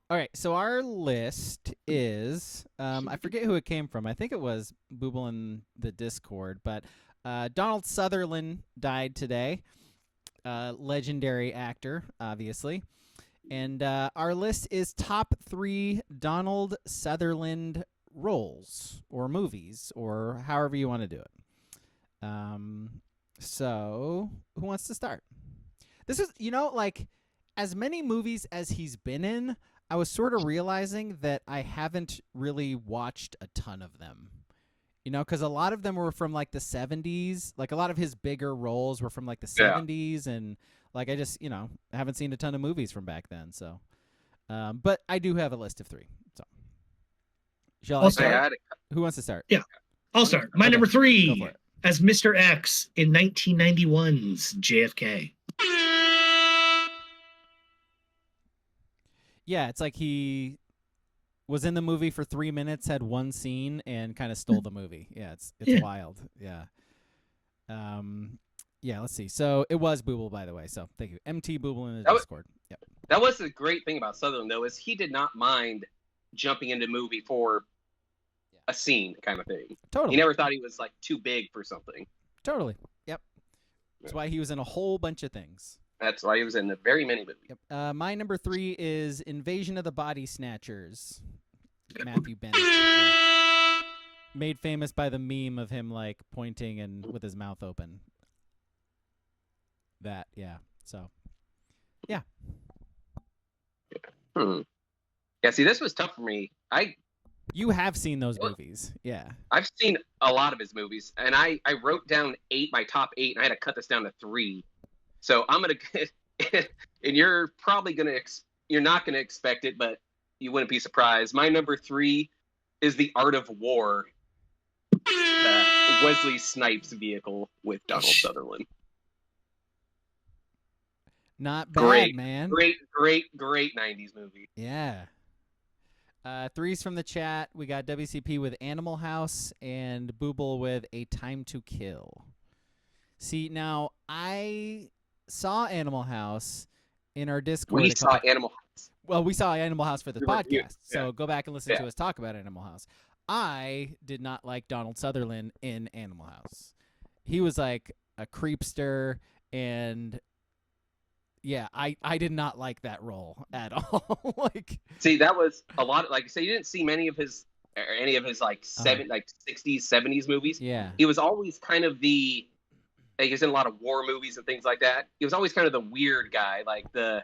All right, so our list is I forget who it came from. I think it was Booble in the Discord, but Donald Sutherland died today. Legendary actor, obviously. And our list is top 3 Donald Sutherland roles or movies or however you want to do it. So who wants to start? This is, like as many movies as he's been in, I was sort of realizing that I haven't really watched a ton of them. Because a lot of them were from like the 70s. Like a lot of his bigger roles were from like the 70s. And like I just, haven't seen a ton of movies from back then. So, but I do have a list of 3. So, shall I start? Who wants to start? Yeah, I'll start. My number 3 as Mr. X in 1991's JFK. Yeah, it's like he was in the movie for 3 minutes, had one scene, and kind of stole the movie. Yeah, it's wild. Yeah. Yeah, let's see. So it was Booble, by the way. So thank you. MT Booble in the Discord. Yep. That was the great thing about Sutherland, though, is he did not mind jumping into movie for a scene kind of thing. Totally. He never thought he was like too big for something. Totally. Yep. That's why he was in a whole bunch of things. That's why he was in very many movies. Yep. My number 3 is Invasion of the Body Snatchers. Matthew Bennett. Made famous by the meme of him like pointing and with his mouth open. That, yeah. So, yeah. Yeah, see, this was tough for me. You have seen those movies, yeah. I've seen a lot of his movies, and I wrote down my top 8, and I had to cut this down to 3. So I'm going to, and you're probably going to, you're not going to expect it, but you wouldn't be surprised. My number 3 is The Art of War, Wesley Snipes vehicle with Donald Sutherland. Not bad, man. Great 90s movie. Yeah. 3's from the chat. We got WCP with Animal House and Booble with A Time to Kill. See, now I saw Animal House in our Discord. We saw Animal House. Well, we saw Animal House for the podcast, so go back and listen to us talk about Animal House. I did not like Donald Sutherland in Animal House. He was like a creepster, and yeah, I did not like that role at all. Like, see, that was a lot of, like, so you didn't see any of his like 60s, 70s movies. Yeah, he was always kind of he was in a lot of war movies and things like that. He was always kind of the weird guy, like the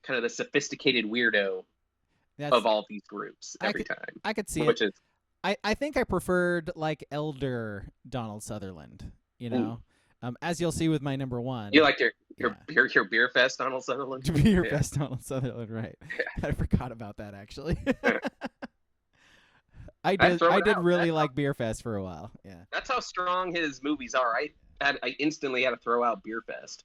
kind of the sophisticated weirdo of all these groups every time. I could see it. I think I preferred like elder Donald Sutherland, as you'll see with my number 1. You like your beer fest Donald Sutherland? Beer fest Donald Sutherland, right. Yeah. I forgot about that, actually. I did really like Beer Fest for a while. Yeah, that's how strong his movies are. I instantly had to throw out Beer Fest.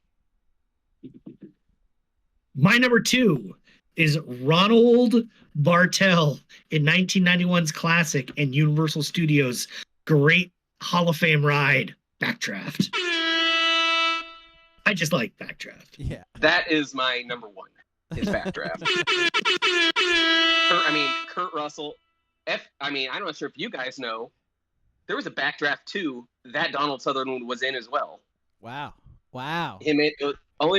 My number 2 is Ronald Bartel in 1991's classic and Universal Studios' great Hall of Fame ride, Backdraft. I just like Backdraft. Yeah, that is my number 1. Is Backdraft. Kurt Russell. I'm not sure if you guys know, there was a Backdraft 2 that Donald Sutherland was in as well. Wow. Only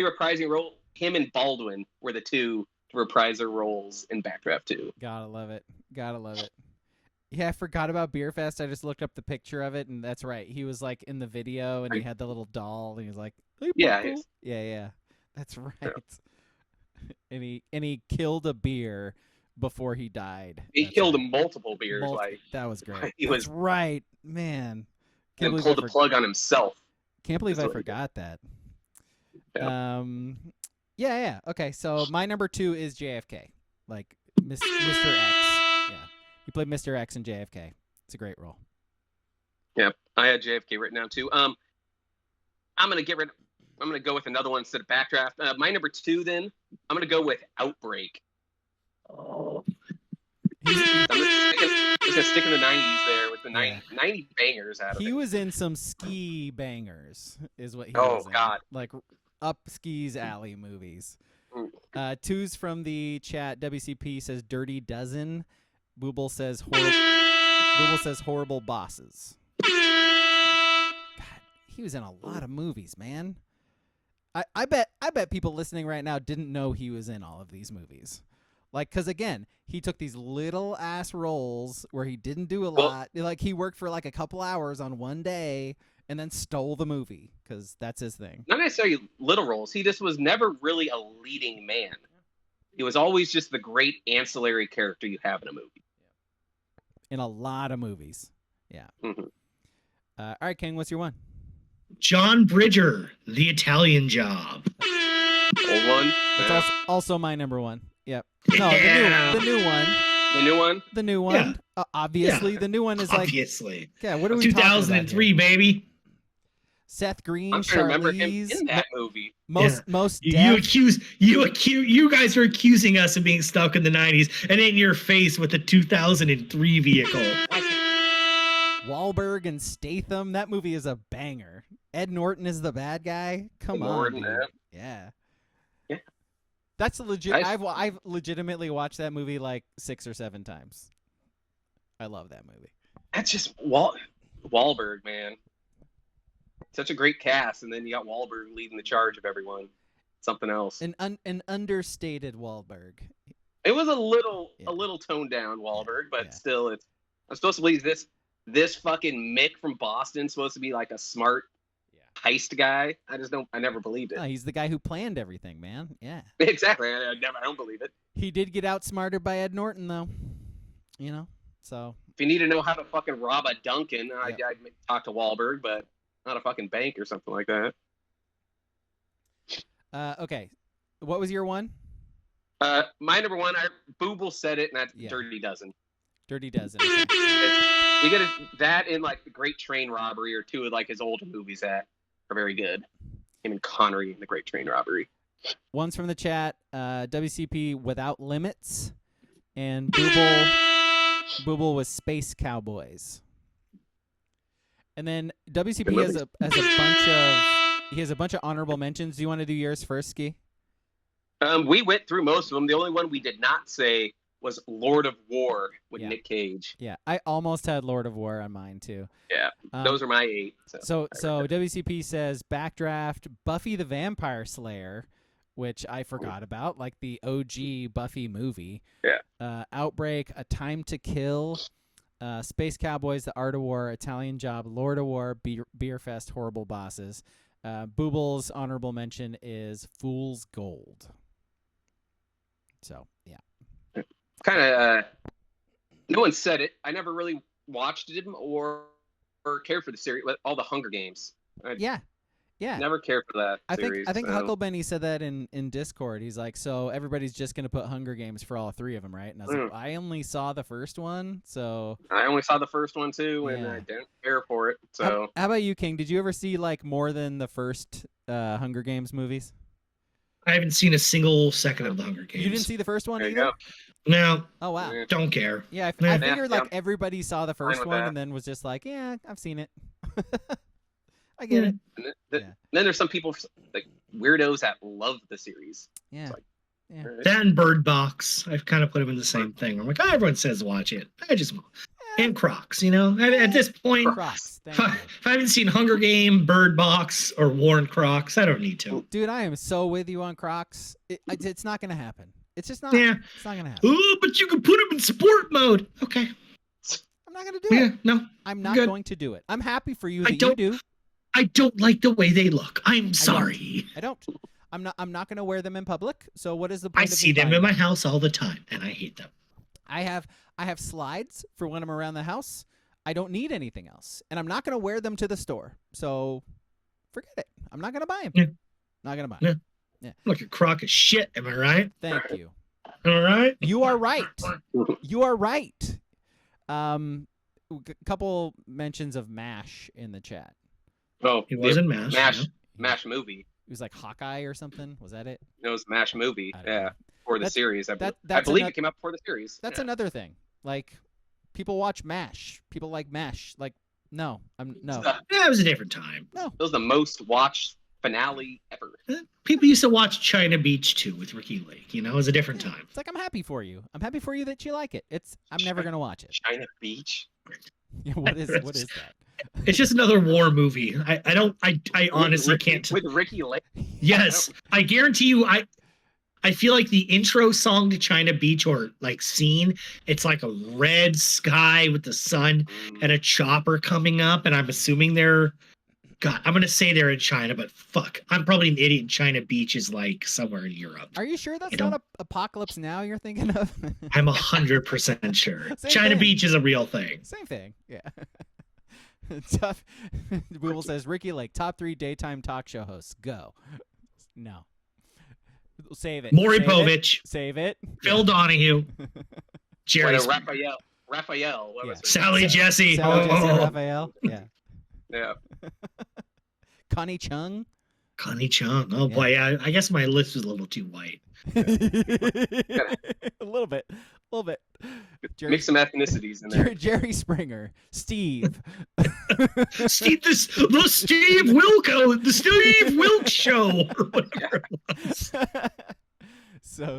reprising role. Him and Baldwin were the 2 repriser roles in Backdraft 2. Gotta love it. Yeah, I forgot about Beer Fest. I just looked up the picture of it, and that's right. He was like in the video, and he had the little doll, and he was like, "Hey, yeah, that's right." Yeah. And he killed a beer before he died. He killed multiple beers. That was great. That's right, man. And pulled the plug on himself. Can't believe I forgot that. Yeah. Yeah. Okay, so my number 2 is JFK, like Mr. X. Yeah, he played Mr. X in JFK. It's a great role. Yeah, I had JFK written down too. I'm gonna go with another one instead of Backdraft. My number 2, then I'm gonna go with Outbreak. Oh. I'm gonna stick in the 90s there with the 90 bangers out of it. He was in some ski bangers, is what he was in. God. Like up skis alley movies. Twos from the chat. WCP says Dirty Dozen. Booble says horrible bosses. God, he was in a lot of movies, man. I bet people listening right now didn't know he was in all of these movies. Like, because again, he took these little ass roles where he didn't do a lot. Like, he worked for like a couple hours on one day and then stole the movie because that's his thing. Not necessarily little roles. He just was never really a leading man. He was always just the great ancillary character you have in a movie. In a lot of movies. Yeah. Mm-hmm. All right, King, what's your one? John Bridger, The Italian Job. Old one. It's also my number one. Yep. No, Yeah. the new one. The new one? The new one. Obviously, Yeah. the new one is Obviously. yeah, what are we talking about 2003, here? baby. Seth Green, I'm trying to remember him Charlize, in that movie. most You deaf. you guys are accusing us of being stuck in the 90s and in your face with the 2003 vehicle. Wahlberg and Statham. That movie is a banger. Ed Norton is the bad guy. Come on, Norton, dude. yeah. Yeah. That's legit. Nice. I've legitimately watched that movie like 6 or 7 times. I love that movie. That's just Wahlberg, man. Such a great cast, and then you got Wahlberg leading the charge of everyone. Something else. An understated Wahlberg. It was a little toned down Wahlberg, but still, I'm supposed to believe this fucking Mick from Boston supposed to be like a smart heist guy. I never believed it. No, he's the guy who planned everything, man. Yeah. Exactly. I don't believe it. He did get outsmarted by Ed Norton, though. You know, so. If you need to know how to fucking rob a Dunkin', I'd talk to Wahlberg, but not a fucking bank or something like that. Okay. What was your one? My number one, Booble said it, and that's Yeah. Dirty Dozen. Dirty Dozen. Okay. You get that in like The Great Train Robbery or two of like his older movies that are very good. Him and Connery in The Great Train Robbery. One's from the chat. WCP Without Limits, and Booble was Space Cowboys. And then WCP has a bunch of honorable mentions. Do you want to do yours first, Ski? We went through most of them. The only one we did not say was Lord of War with Nick Cage. Yeah, I almost had Lord of War on mine too. Yeah, those are my 8. So WCP says Backdraft, Buffy the Vampire Slayer, which I forgot about, like the OG Buffy movie. Yeah. Outbreak, A Time to Kill, Space Cowboys, The Art of War, Italian Job, Lord of War, Beer Fest, Horrible Bosses. Booble's honorable mention is Fool's Gold. So, yeah. Kind of, no one said it. I never really watched them or cared for the series. All the Hunger Games. Yeah. Never cared for that series. I think Hucklebenny said that in Discord. He's like, so everybody's just gonna put Hunger Games for all 3 of them, right? And I was like, I only saw the first one, so I only saw the first one too, and I didn't care for it. So how about you, King? Did you ever see like more than the first Hunger Games movies? I haven't seen a single second of the Hunger Games. You didn't see the first one there you either? go. No. Oh wow. Don't care. Yeah, I figured like everybody saw the first one and then was just like, yeah, I've seen it. I get it. And then there's some people like weirdos that love the series. Yeah. That and Bird Box, I've kind of put them in the same thing. I'm like, everyone says watch it. I just and Crocs, you know. At this point, Crocs. if I haven't seen Hunger Game, Bird Box, or Warren Crocs, I don't need to. Dude, I am so with you on Crocs. It's not gonna happen. It's just not. Yeah. It's not gonna happen. Oh, but you can put them in sport mode. Okay. I'm not gonna do it. No. I'm not going to do it. I'm happy for you that you do. I don't like the way they look. I'm sorry. I don't. I'm not going to wear them in public. So what is the point? I see them in my house all the time, and I hate them. I have slides for when I'm around the house. I don't need anything else, and I'm not going to wear them to the store. So forget it. I'm not going to buy them. Yeah. Not going to buy Yeah. them. Yeah. Look, a crock of shit. Am I right? Thank you. All right. You are right. You are right. A couple mentions of MASH in the chat. Oh, it wasn't MASH. MASH movie. It was like Hawkeye or something. Was that it? It was MASH movie. Yeah, for the series. I that's believe it came out before the series. That's another thing. Like, people watch MASH. People like MASH. Like, no, no. Yeah, it was a different time. No, it was the most watched finale ever. People used to watch China Beach too with Ricky Lake. You know, it was a different time. It's like, I'm happy for you. I'm happy for you that you like it. I'm never gonna watch it. China Beach. Yeah, what is that? It's just another war movie. I honestly can't. With Ricky Lake. Yes, I guarantee you. I feel like the intro song to China Beach or like scene, it's like a red sky with the sun and a chopper coming up, and I'm assuming they're. God, I'm gonna say they're in China, but fuck, I'm probably an idiot. China Beach is like somewhere in Europe. Are you sure that's not a Apocalypse Now you're thinking of? I'm 100% sure. Same China thing. Beach is a real thing. Same thing. Yeah. Tough. Google says Ricky Lake, top 3 daytime talk show hosts. Go. No. Save it. Maury Save Povich. It. Save it. Phil Donahue. Jerry. Raphael. What was it? Sally Jesse. Sally Jesse Raphael. Yeah. Yeah. Connie Chung. Connie Chung. Oh, boy. Yeah, I guess my list was a little too white. A little bit. Mix some ethnicities in there. Jerry Springer. Steve. The Steve Wilkes show. Or whatever it was. So